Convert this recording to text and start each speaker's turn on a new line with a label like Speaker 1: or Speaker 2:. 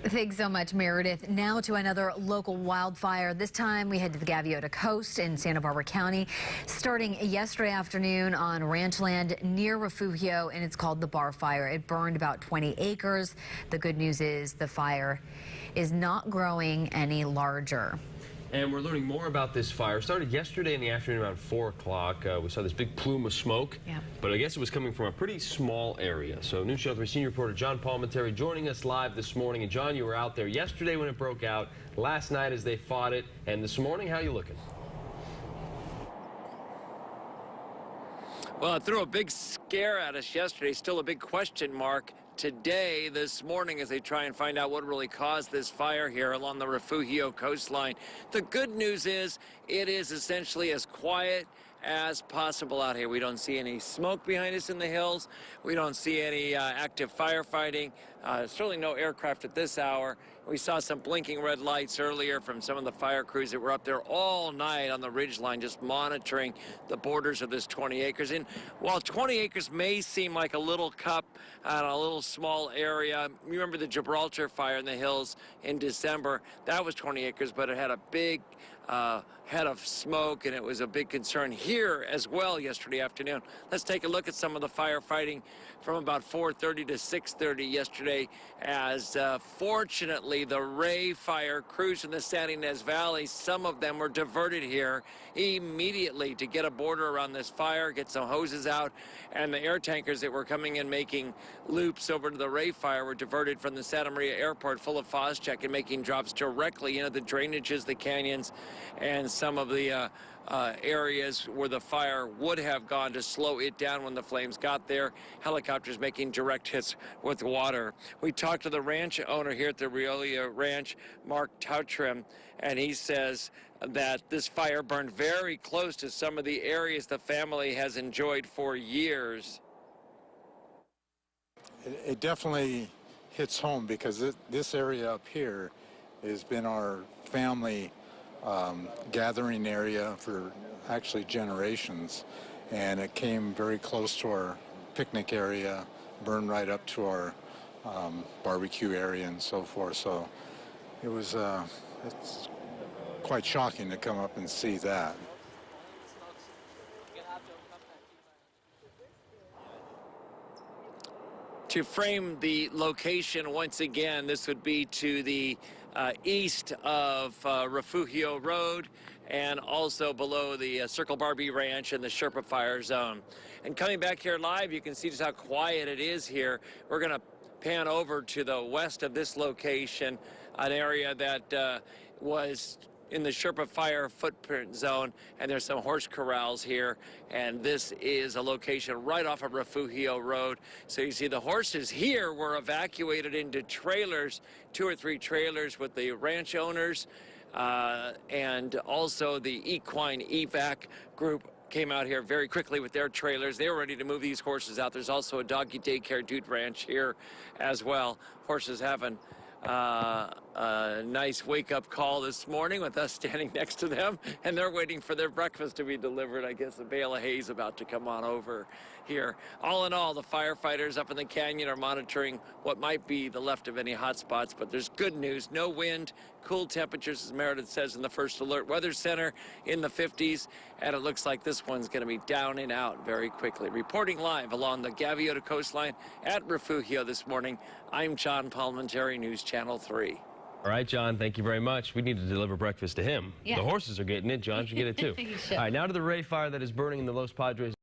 Speaker 1: Thanks so much, Meredith. Now to another local wildfire. This time we head to the Gaviota Coast in Santa Barbara County, starting yesterday afternoon on ranch land near Refugio, and it's called the Bar Fire. It burned about 20 acres. The good news is the fire is not growing any larger.
Speaker 2: And we're learning more about this fire. It started yesterday in the afternoon around 4 o'clock. We saw this big plume of smoke, but I guess it was coming from a pretty small area. So News Channel 3 senior reporter John Palmentary joining us live this morning. And John, you were out there yesterday when it broke out, last night as they fought it, and this morning, how you looking?
Speaker 3: Well, it threw a big scare at us yesterday, still a big question mark today, this morning, as they try and find out what really caused this fire here along the Refugio coastline. The good news is it is essentially as quiet as possible out here. We don't see any smoke behind us in the hills. We don't see any active firefighting. Certainly no aircraft at this hour. We saw some blinking red lights earlier from some of the fire crews that were up there all night on the ridgeline just monitoring the borders of this 20 acres. And while 20 acres may seem like a little cup on a little small area, you remember the Gibraltar fire in the hills in December, that was 20 acres, but it had a big head of smoke, and it was a big concern here as well yesterday afternoon. Let's take a look at some of the firefighting from about 4:30 to 6:30 yesterday, as fortunately the Ray fire crews in the Santa Ynez Valley, some of them were diverted here immediately to get a border around this fire, get some hoses out, and the air tankers that were coming in making loops over to the Ray fire were diverted from the Santa Maria Airport full of Phosgec and making drops directly into the drainages, the canyons, and some of the areas where the fire would have gone to slow it down when the flames got there. Helicopters making direct hits with water. We talked to the ranch owner here at the Riolia Ranch, Mark Toutrim, and he says that this fire burned very close to some of the areas the family has enjoyed for years.
Speaker 4: It definitely hits home because this area up here has been our family gathering area for actually generations, and it came very close to our picnic area, burned right up to our barbecue area and so forth. So it was it's quite shocking to come up and see that.
Speaker 3: To frame the location once again, this would be to the east of Refugio Road and also below the Circle Barbie Ranch and the Sherpa Fire Zone. And coming back here live, you can see just how quiet it is here. We're going to pan over to the west of this location, an area that was in the Sherpa Fire footprint zone, and there's some horse corrals here, and this is a location right off of Refugio Road. So you see the horses here were evacuated into trailers, 2 or 3 trailers with the ranch owners, and also the equine evac group came out here very quickly with their trailers. They were ready to move these horses out. There's also a doggy daycare dude ranch here as well. Horses having a nice wake-up call this morning with us standing next to them, and they're waiting for their breakfast to be delivered. I guess a bale of hay is about to come on over here. All in all, the firefighters up in the canyon are monitoring what might be the left of any hot spots, but there's good news. No wind, cool temperatures, as Meredith says in the First Alert Weather Center, in the 50s, and it looks like this one's going to be down and out very quickly. Reporting live along the Gaviota coastline at Refugio this morning, I'm John Palmentary, News Channel 3.
Speaker 2: All right, John, thank you very much. We need to deliver breakfast to him.
Speaker 1: Yeah.
Speaker 2: The horses are getting it. John should get it too. All right, now to the Ray fire that is burning in the Los Padres.